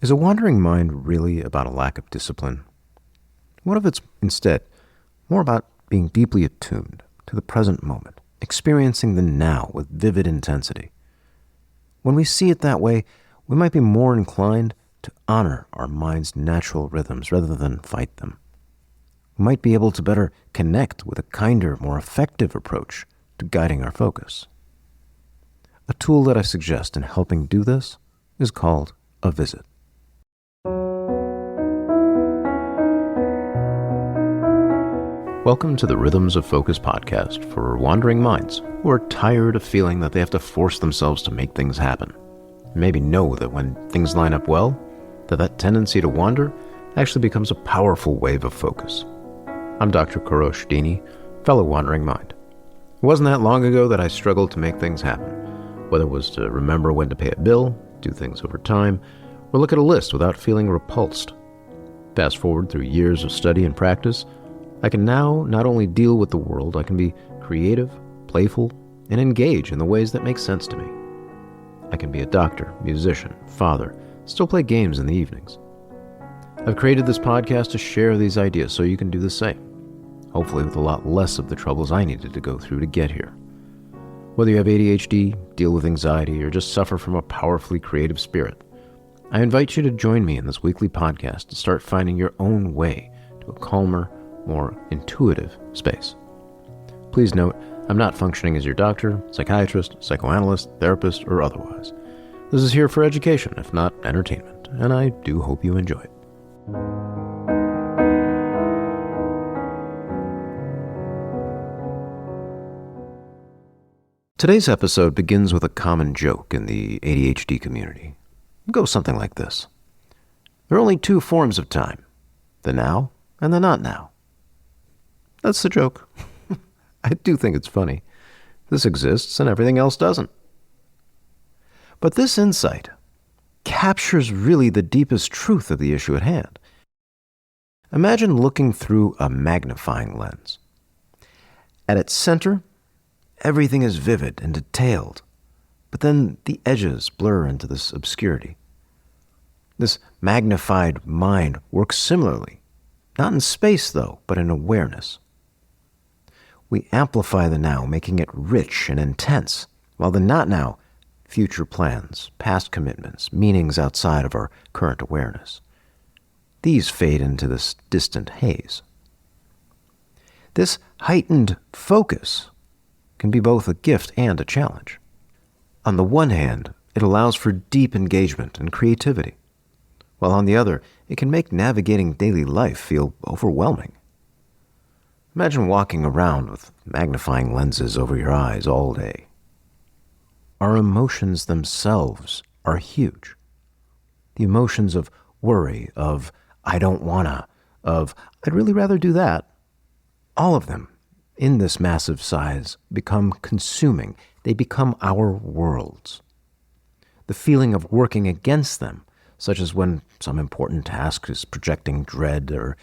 Is a wandering mind really about a lack of discipline? What if it's instead more about being deeply attuned to the present moment, experiencing the now with vivid intensity? When we see it that way, we might be more inclined to honor our mind's natural rhythms rather than fight them. We might be able to better connect with a kinder, more effective approach to guiding our focus. A tool that I suggest in helping do this is called a visit. Welcome to the Rhythms of Focus podcast for wandering minds who are tired of feeling that they have to force themselves to make things happen. Maybe know that when things line up well, that tendency to wander actually becomes a powerful wave of focus. I'm Dr. Kourosh Dini, fellow wandering mind. It wasn't that long ago that I struggled to make things happen, whether it was to remember when to pay a bill, do things over time, or look at a list without feeling repulsed. Fast forward through years of study and practice, I can now not only deal with the world, I can be creative, playful, and engage in the ways that make sense to me. I can be a doctor, musician, father, still play games in the evenings. I've created this podcast to share these ideas so you can do the same, hopefully with a lot less of the troubles I needed to go through to get here. Whether you have ADHD, deal with anxiety, or just suffer from a powerfully creative spirit, I invite you to join me in this weekly podcast to start finding your own way to a calmer, more intuitive space. Please note, I'm not functioning as your doctor, psychiatrist, psychoanalyst, therapist, or otherwise. This is here for education, if not entertainment, and I do hope you enjoy it. Today's episode begins with a common joke in the ADHD community. It goes something like this. There are only two forms of time, the now and the not now. That's the joke. I do think it's funny. This exists and everything else doesn't. But this insight captures really the deepest truth of the issue at hand. Imagine looking through a magnifying lens. At its center, everything is vivid and detailed, but then the edges blur into this obscurity. This magnified mind works similarly, not in space though, but in awareness. We amplify the now, making it rich and intense, while the not now, future plans, past commitments, meanings outside of our current awareness. These fade into this distant haze. This heightened focus can be both a gift and a challenge. On the one hand, it allows for deep engagement and creativity, while on the other, it can make navigating daily life feel overwhelming. Imagine walking around with magnifying lenses over your eyes all day. Our emotions themselves are huge. The emotions of worry, of I don't wanna, of I'd really rather do that. All of them, in this massive size, become consuming. They become our worlds. The feeling of working against them, such as when some important task is projecting dread, or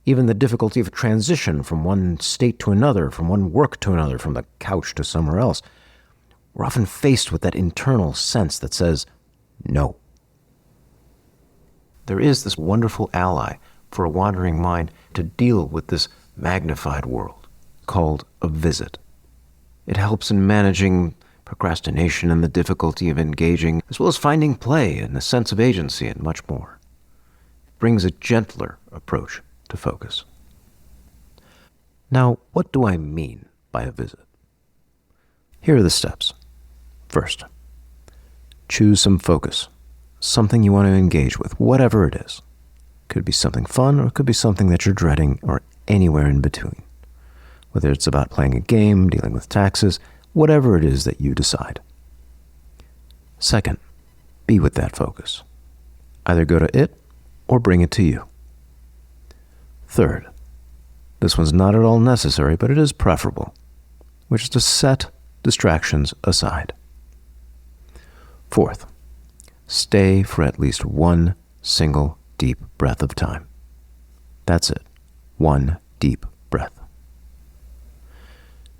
even the difficulty of transition from one state to another, from one work to another, from the couch to somewhere else. We're often faced with that internal sense that says, no. There is this wonderful ally for a wandering mind to deal with this magnified world, called a visit. It helps in managing procrastination and the difficulty of engaging, as well as finding play and a sense of agency and much more. It brings a gentler approach to focus. Now, what do I mean by a visit? Here are the steps. First, choose some focus, something you want to engage with, whatever it is. It could be something fun, or it could be something that you're dreading, or anywhere in between. Whether it's about playing a game, dealing with taxes, whatever it is that you decide. Second, be with that focus. Either go to it or bring it to you. Third, this one's not at all necessary, but it is preferable, which is to set distractions aside. Fourth, stay for at least one single deep breath of time. That's it. One deep breath.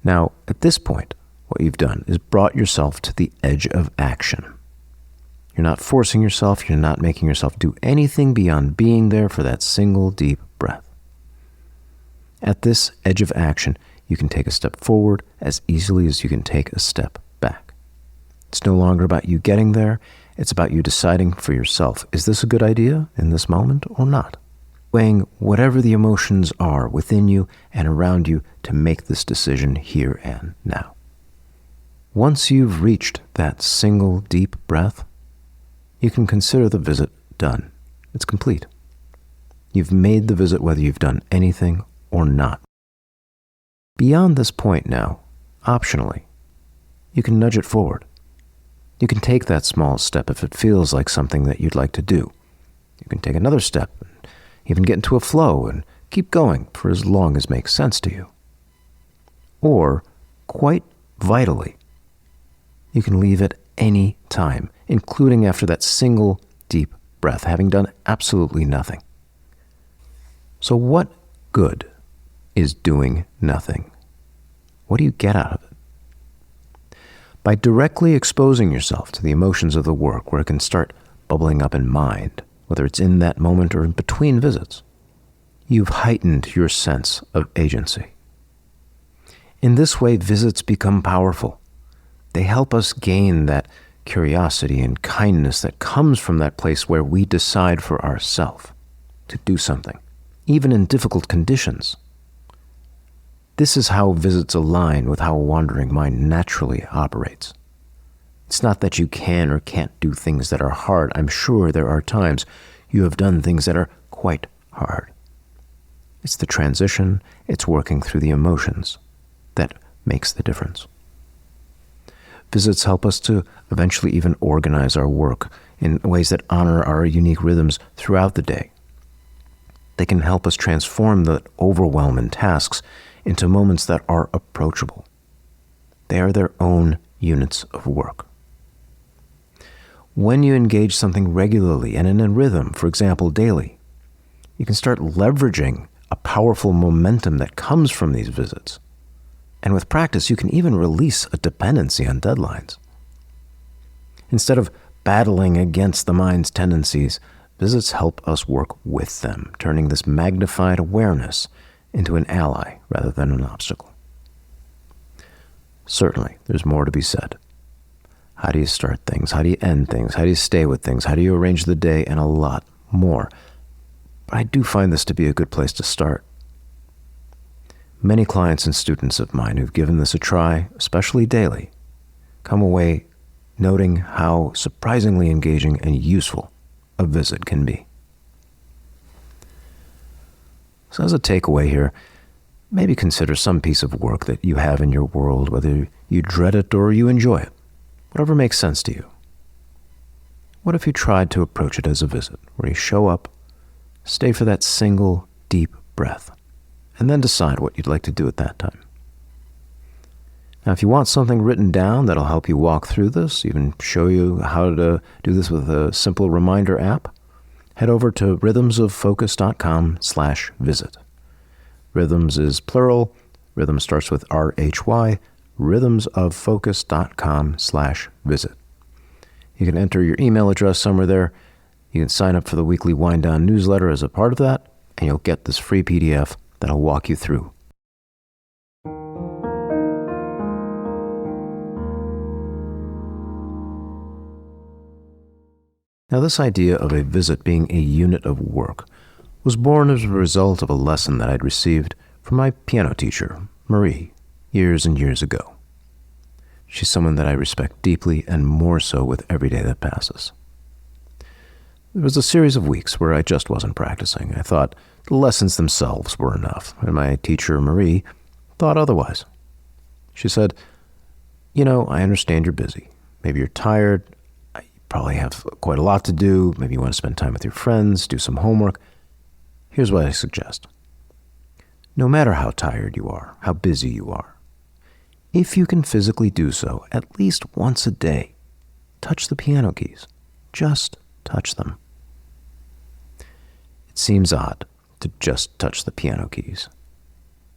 Now, at this point, what you've done is brought yourself to the edge of action. You're not forcing yourself. You're not making yourself do anything beyond being there for that single deep breath. At this edge of action, you can take a step forward as easily as you can take a step back. It's no longer about you getting there. It's about you deciding for yourself, is this a good idea in this moment or not? Weighing whatever the emotions are within you and around you to make this decision here and now. Once you've reached that single deep breath, you can consider the visit done. It's complete. You've made the visit whether you've done anything or not. Beyond this point now, optionally, you can nudge it forward. You can take that small step if it feels like something that you'd like to do. You can take another step and even get into a flow and keep going for as long as makes sense to you. Or, quite vitally, you can leave at any time, including after that single deep breath, having done absolutely nothing. So what good is doing nothing? What do you get out of it? By directly exposing yourself to the emotions of the work where it can start bubbling up in mind, whether it's in that moment or in between visits, you've heightened your sense of agency. In this way, visits become powerful. They help us gain that curiosity and kindness that comes from that place where we decide for ourselves to do something, even in difficult conditions. This is how visits align with how a wandering mind naturally operates. It's not that you can or can't do things that are hard. I'm sure there are times you have done things that are quite hard. It's the transition, it's working through the emotions that makes the difference. Visits help us to eventually even organize our work in ways that honor our unique rhythms throughout the day. They can help us transform the overwhelm in tasks into moments that are approachable. They are their own units of work. When you engage something regularly and in a rhythm, for example, daily, you can start leveraging a powerful momentum that comes from these visits. And with practice, you can even release a dependency on deadlines. Instead of battling against the mind's tendencies, visits help us work with them, turning this magnified awareness into an ally rather than an obstacle. Certainly, there's more to be said. How do you start things? How do you end things? How do you stay with things? How do you arrange the day? And a lot more. But I do find this to be a good place to start. Many clients and students of mine who've given this a try, especially daily, come away noting how surprisingly engaging and useful a visit can be. So as a takeaway here, maybe consider some piece of work that you have in your world, whether you dread it or you enjoy it, whatever makes sense to you. What if you tried to approach it as a visit, where you show up, stay for that single deep breath, and then decide what you'd like to do at that time? Now, if you want something written down that'll help you walk through this, even show you how to do this with a simple reminder app, head over to rhythmsoffocus.com/visit. Rhythms is plural. Rhythm starts with RHY. rhythmsoffocus.com/visit. You can enter your email address somewhere there. You can sign up for the weekly Wind Down newsletter as a part of that, and you'll get this free PDF that'll walk you through. Now, this idea of a visit being a unit of work was born as a result of a lesson that I'd received from my piano teacher, Marie, years and years ago. She's someone that I respect deeply and more so with every day that passes. There was a series of weeks where I just wasn't practicing. I thought the lessons themselves were enough, and my teacher, Marie, thought otherwise. She said, I understand you're busy. Maybe you're tired. You probably have quite a lot to do. Maybe you want to spend time with your friends, do some homework. Here's what I suggest. No matter how tired you are, how busy you are, if you can physically do so at least once a day, touch the piano keys. Just touch them. It seems odd to just touch the piano keys,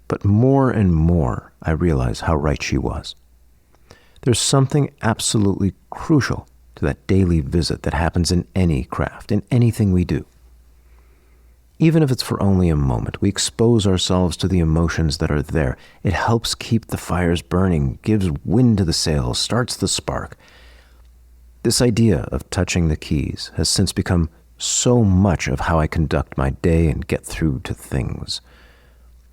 but more and more I realize how right she was. There's something absolutely crucial to that daily visit that happens in any craft, in anything we do. Even if it's for only a moment, we expose ourselves to the emotions that are there. It helps keep the fires burning, gives wind to the sails, starts the spark. This idea of touching the keys has since become so much of how I conduct my day and get through to things.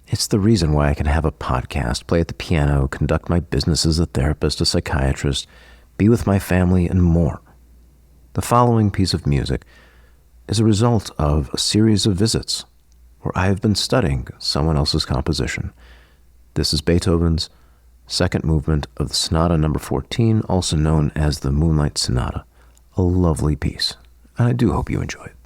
It's the reason why I can have a podcast, play at the piano, conduct my business as a therapist, a psychiatrist, be with my family, and more. The following piece of music is a result of a series of visits where I have been studying someone else's composition. This is Beethoven's second movement of the Sonata No. 14, also known as the Moonlight Sonata. A lovely piece, and I do hope you enjoy it.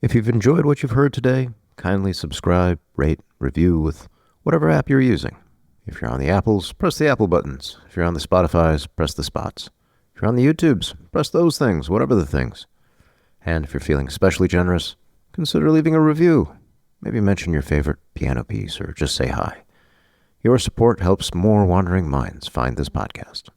If you've enjoyed what you've heard today, kindly subscribe, rate, review with whatever app you're using. If you're on the Apples, press the Apple buttons. If you're on the Spotifys, press the spots. If you're on the YouTubes, press those things, whatever the things. And if you're feeling especially generous, consider leaving a review. Maybe mention your favorite piano piece or just say hi. Your support helps more wandering minds find this podcast.